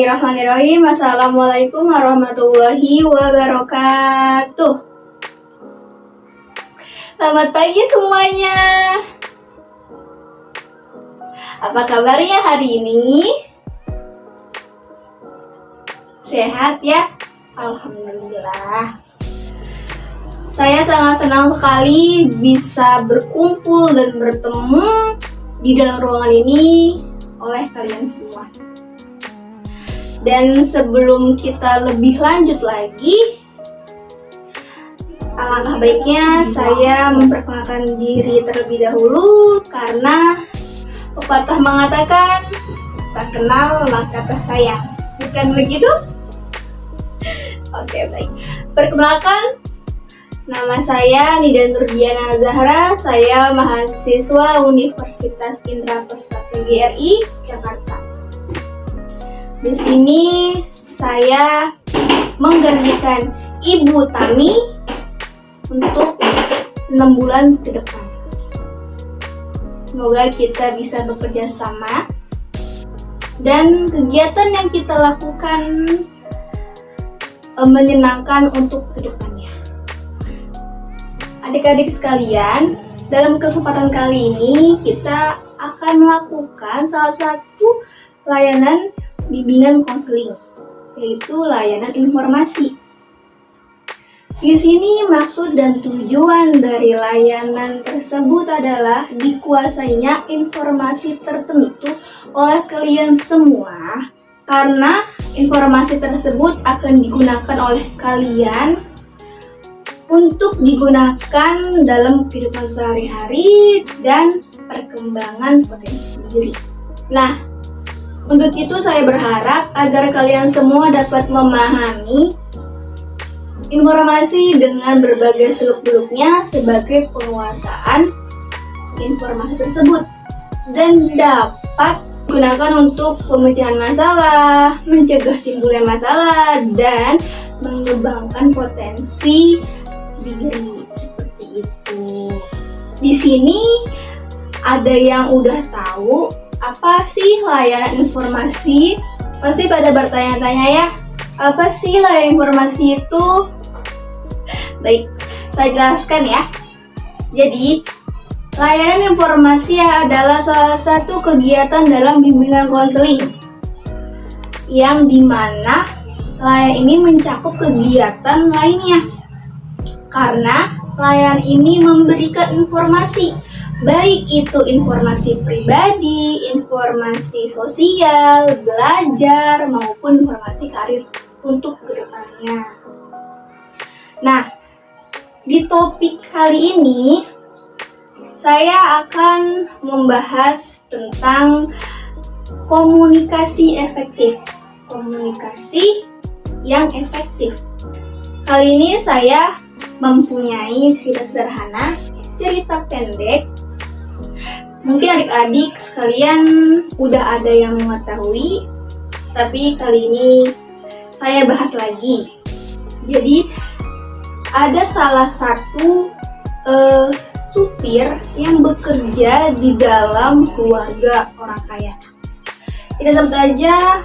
Bismillahirrahmanirrahim. Assalamualaikum warahmatullahi wabarakatuh. Selamat pagi semuanya. Apa kabarnya hari ini? Sehat ya? Alhamdulillah. Saya sangat senang sekali bisa berkumpul dan bertemu di dalam ruangan ini oleh kalian semua. Dan sebelum kita lebih lanjut lagi, alangkah baiknya saya memperkenalkan diri terlebih dahulu, karena pepatah mengatakan tak kenal maka tak sayang. Bukan begitu? Oke, baik. Perkenalkan, nama saya Nida Nurdiana Zahra. Saya mahasiswa Universitas Indraprasta PGRI Jakarta. Di sini saya menggantikan Ibu Tami untuk 6 bulan ke depan. Semoga kita bisa bekerja sama dan kegiatan yang kita lakukan menyenangkan untuk ke depannya. Adik-adik sekalian, dalam kesempatan kali ini kita akan melakukan salah satu layanan bimbingan konseling, yaitu layanan informasi. Di sini maksud dan tujuan dari layanan tersebut adalah dikuasainya informasi tertentu oleh kalian semua, karena informasi tersebut akan digunakan oleh kalian untuk digunakan dalam kehidupan sehari-hari dan perkembangan potensi diri. Nah, untuk itu saya berharap agar kalian semua dapat memahami informasi dengan berbagai seluk-beluknya sebagai penguasaan informasi tersebut, dan dapat digunakan untuk pemecahan masalah, mencegah timbulnya masalah, dan mengembangkan potensi diri seperti itu. Di sini ada yang udah tahu apa sih layanan informasi? Pasti pada bertanya-tanya ya, apa sih layanan informasi itu? Baik, saya jelaskan ya. Jadi, layanan informasi adalah salah satu kegiatan dalam bimbingan konseling, yang dimana layanan ini mencakup kegiatan lainnya. Karena layanan ini memberikan informasi, baik itu informasi pribadi, informasi sosial, belajar, maupun informasi karir untuk kedepannya. Nah, di topik kali ini saya akan membahas tentang komunikasi efektif. Komunikasi yang efektif. Kali ini saya mempunyai cerita sederhana, cerita pendek. Mungkin adik-adik sekalian udah ada yang mengetahui, tapi kali ini saya bahas lagi. Jadi ada salah satu supir yang bekerja di dalam keluarga orang kaya. Kita sebut aja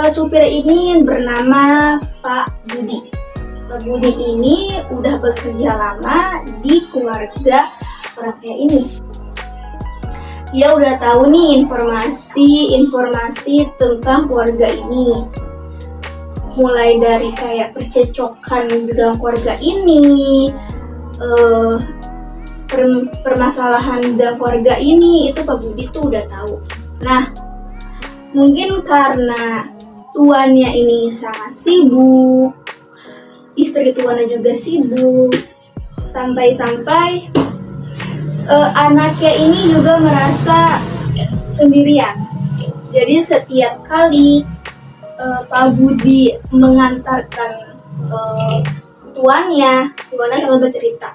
supir ini bernama Pak Budi. Pak Budi ini udah bekerja lama di keluarga orang kaya ini. Dia udah tahu nih informasi tentang keluarga ini. Mulai dari kayak percecokan di dalam keluarga ini, permasalahan dalam keluarga ini, itu Pak Budi tuh udah tahu. Nah, mungkin karena tuannya ini sangat sibuk, istri tuannya juga sibuk, sampai-sampai anaknya ini juga merasa sendirian. Jadi setiap kali Pak Budi mengantarkan tuannya selalu bercerita,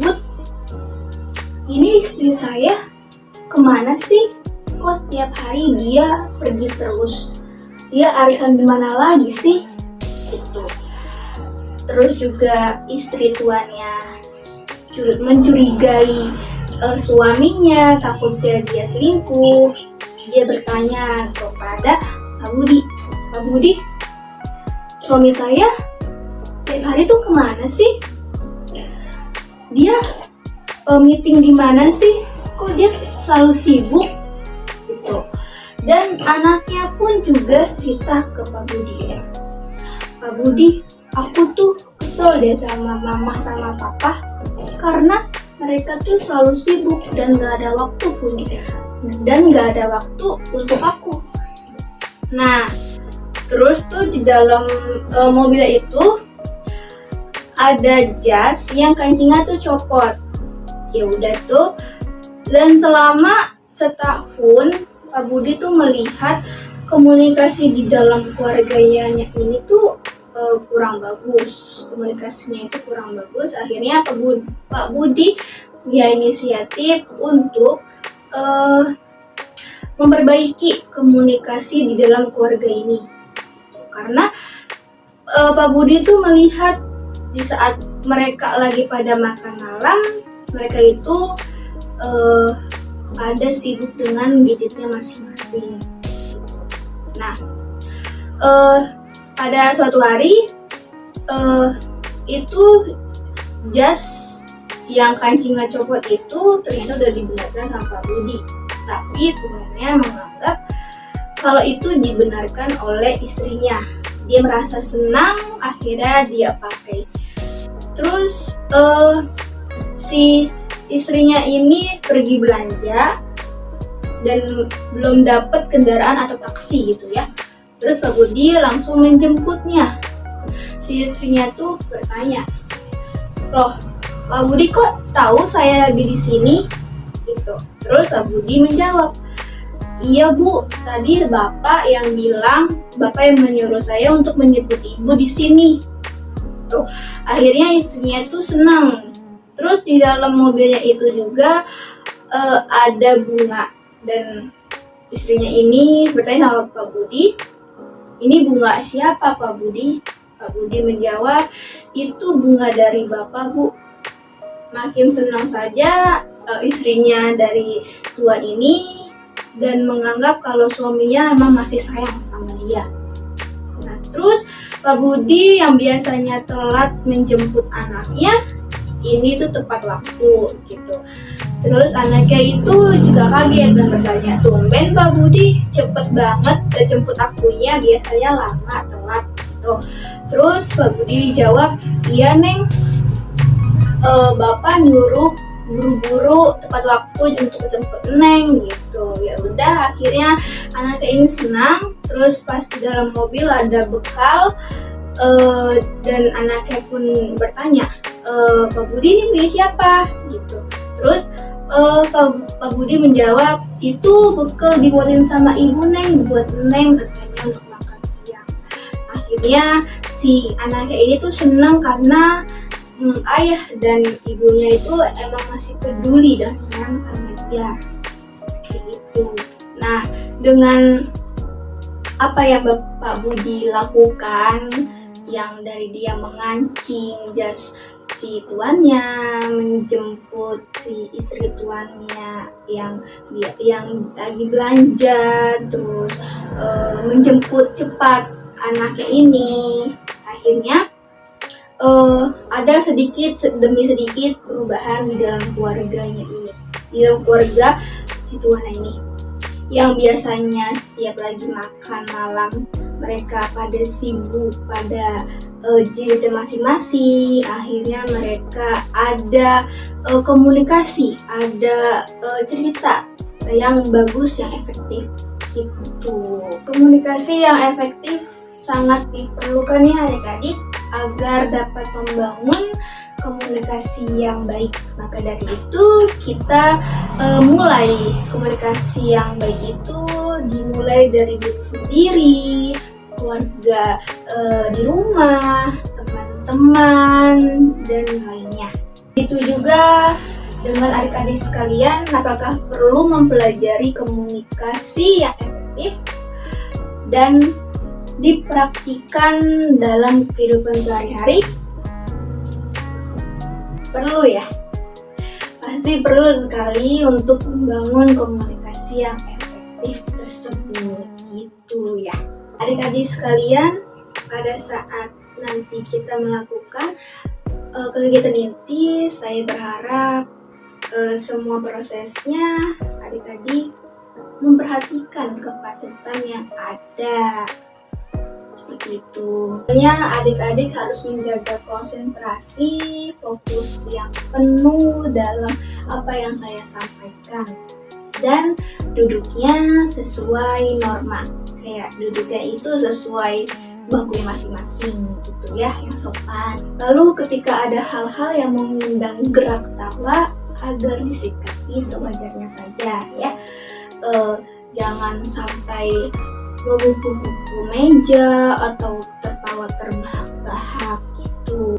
"Bud, ini istri saya kemana sih? Kok setiap hari dia pergi terus? Dia arisan di mana lagi sih?" Gitu. Terus juga istri tuannya mencurigai suaminya, takutnya dia selingkuh. Dia bertanya kepada Pak Budi, suami saya tiap hari tuh kemana sih? Dia meeting di mana sih? Kok dia selalu sibuk gitu. Dan anaknya pun juga cerita ke Pak Budi. Pak Budi, aku tuh kesel deh sama mama sama papa karena mereka tuh selalu sibuk dan gak ada waktu untuk aku. Nah, terus tuh di dalam mobil itu ada jas yang kancingnya tuh copot. Ya udah tuh, dan selama setahun Pak Budi tuh melihat komunikasi di dalam keluarganya ini tuh kurang bagus. Komunikasinya itu kurang bagus. Akhirnya Pak Budi punya inisiatif untuk memperbaiki komunikasi di dalam keluarga ini. Karena Pak Budi tuh melihat di saat mereka lagi pada makan malam, mereka itu pada sibuk dengan gadgetnya masing-masing. Nah, pada suatu hari itu jas yang kancingnya copot itu ternyata udah dibenarkan sama Pak Budi. Tapi tuannya menganggap kalau itu dibenarkan oleh istrinya. Dia merasa senang, akhirnya dia pakai. Terus si istrinya ini pergi belanja dan belum dapat kendaraan atau taksi gitu ya. Terus Pak Budi langsung menjemputnya. Si istrinya tuh bertanya, "Loh, Pak Budi kok tahu saya lagi di sini?" Gitu. Terus Pak Budi menjawab, "Iya Bu, tadi Bapak yang menyuruh saya untuk menjemput Ibu di sini." Tuh, akhirnya istrinya tuh senang. Terus di dalam mobilnya itu juga ada bunga, dan istrinya ini bertanya sama Pak Budi, "Ini bunga siapa Pak Budi?" Pak Budi menjawab, "Itu bunga dari Bapak Bu." Makin senang saja istrinya dari tuan ini dan menganggap kalau suaminya emang masih sayang sama dia. Nah, terus Pak Budi yang biasanya telat menjemput anaknya, ini tuh tepat waktu gitu. Terus anaknya itu juga kaget dan bertanya, "Tumben Pak Budi cepet banget jemput akunya, biasanya lama telat gitu." Terus Pak Budi dijawab, "Iya Neng, Bapak nyuruh buru-buru tepat waktu untuk jemput Neng gitu." Ya udah, akhirnya anaknya ini senang. Terus pas di dalam mobil ada bekal, dan anaknya pun bertanya, "Pak Budi ini punya siapa?" gitu. Terus Pak Budi menjawab, "Itu bekal dibuatin sama Ibu Neng, buat Neng katanya untuk makan siang." Akhirnya si anaknya ini tuh senang karena ayah dan ibunya itu emang masih peduli dan sayang sama dia. Seperti itu. Nah, dengan apa yang Bapak Budi lakukan, yang dari dia mengancing jas si tuannya, menjemput si istri tuannya yang lagi belanja, terus menjemput cepat anaknya ini, akhirnya ada sedikit demi sedikit perubahan di dalam keluarganya ini, di dalam keluarga si tuannya ini, yang biasanya setiap lagi makan malam mereka pada sibuk pada gadget masing-masing. Akhirnya mereka ada komunikasi, ada cerita yang bagus, yang efektif gitu. Komunikasi yang efektif sangat diperlukan ya adik-adik agar dapat membangun komunikasi yang baik. Maka dari itu kita mulai komunikasi yang baik itu dimulai dari diri sendiri, keluarga di rumah, teman-teman, dan lainnya. Itu juga dengan adik-adik sekalian, apakah perlu mempelajari komunikasi yang efektif dan dipraktikkan dalam kehidupan sehari-hari? Perlu ya? Pasti perlu sekali untuk membangun komunikasi yang efektif tersebut gitu ya. Adik-adik sekalian, pada saat nanti kita melakukan kegiatan inti, saya berharap semua prosesnya adik-adik memperhatikan kepatutan yang ada. Seperti itu. Sebenarnya adik-adik harus menjaga konsentrasi, fokus yang penuh dalam apa yang saya sampaikan. Dan duduknya sesuai norma. Kayak duduknya itu sesuai bangku masing-masing gitu ya, yang sopan. Lalu ketika ada hal-hal yang mengundang gerak ketawa, agar disikapi sewajarnya saja ya. Jangan sampai memukul-mukul meja atau tertawa terbahak-bahak gitu.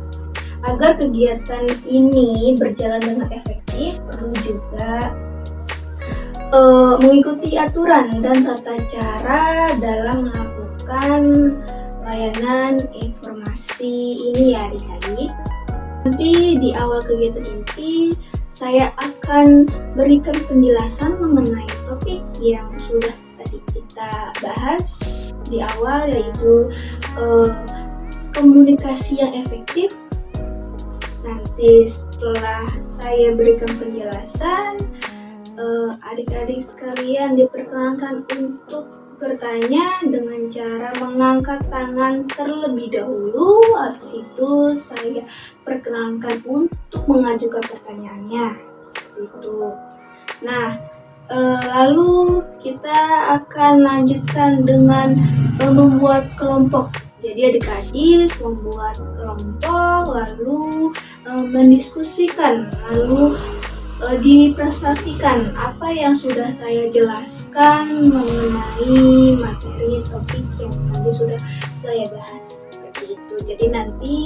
Agar kegiatan ini berjalan dengan efektif, perlu juga mengikuti aturan dan tata cara dalam melakukan layanan informasi ini ya adik-adik. Nanti di awal kegiatan inti saya akan berikan penjelasan mengenai topik yang sudah tadi kita bahas di awal, yaitu komunikasi yang efektif. Nanti setelah saya berikan penjelasan, adik-adik sekalian diperkenankan untuk bertanya dengan cara mengangkat tangan terlebih dahulu. Habis itu saya perkenankan untuk mengajukan pertanyaannya. Itu. Nah, lalu kita akan lanjutkan dengan membuat kelompok. Jadi adik-adik membuat kelompok, lalu mendiskusikan, lalu diprestasikan apa yang sudah saya jelaskan mengenai materi topik yang tadi sudah saya bahas. Seperti itu. Jadi nanti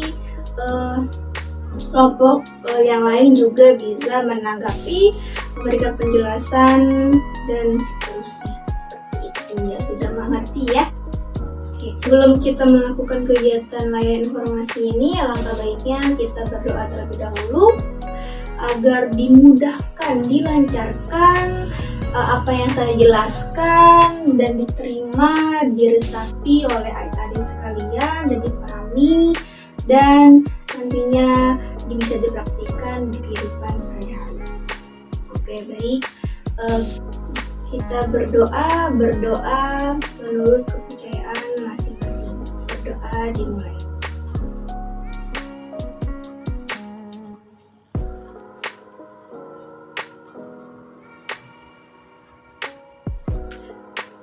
kelompok yang lain juga bisa menanggapi, memberikan penjelasan dan seterusnya. Seperti itu ya, sudah mengerti ya. Oke, sebelum kita melakukan kegiatan layanan informasi ini, alangkah baiknya kita berdoa terlebih dahulu agar dimudahkan, dilancarkan apa yang saya jelaskan dan diterima, diresapi oleh adik-adik sekalian dan dipahami dan nantinya bisa dipraktikkan di kehidupan sehari-hari. Oke, baik. Kita berdoa menurut kepercayaan masing-masing. Berdoa dimulai.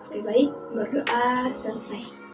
Oke, baik. Berdoa selesai.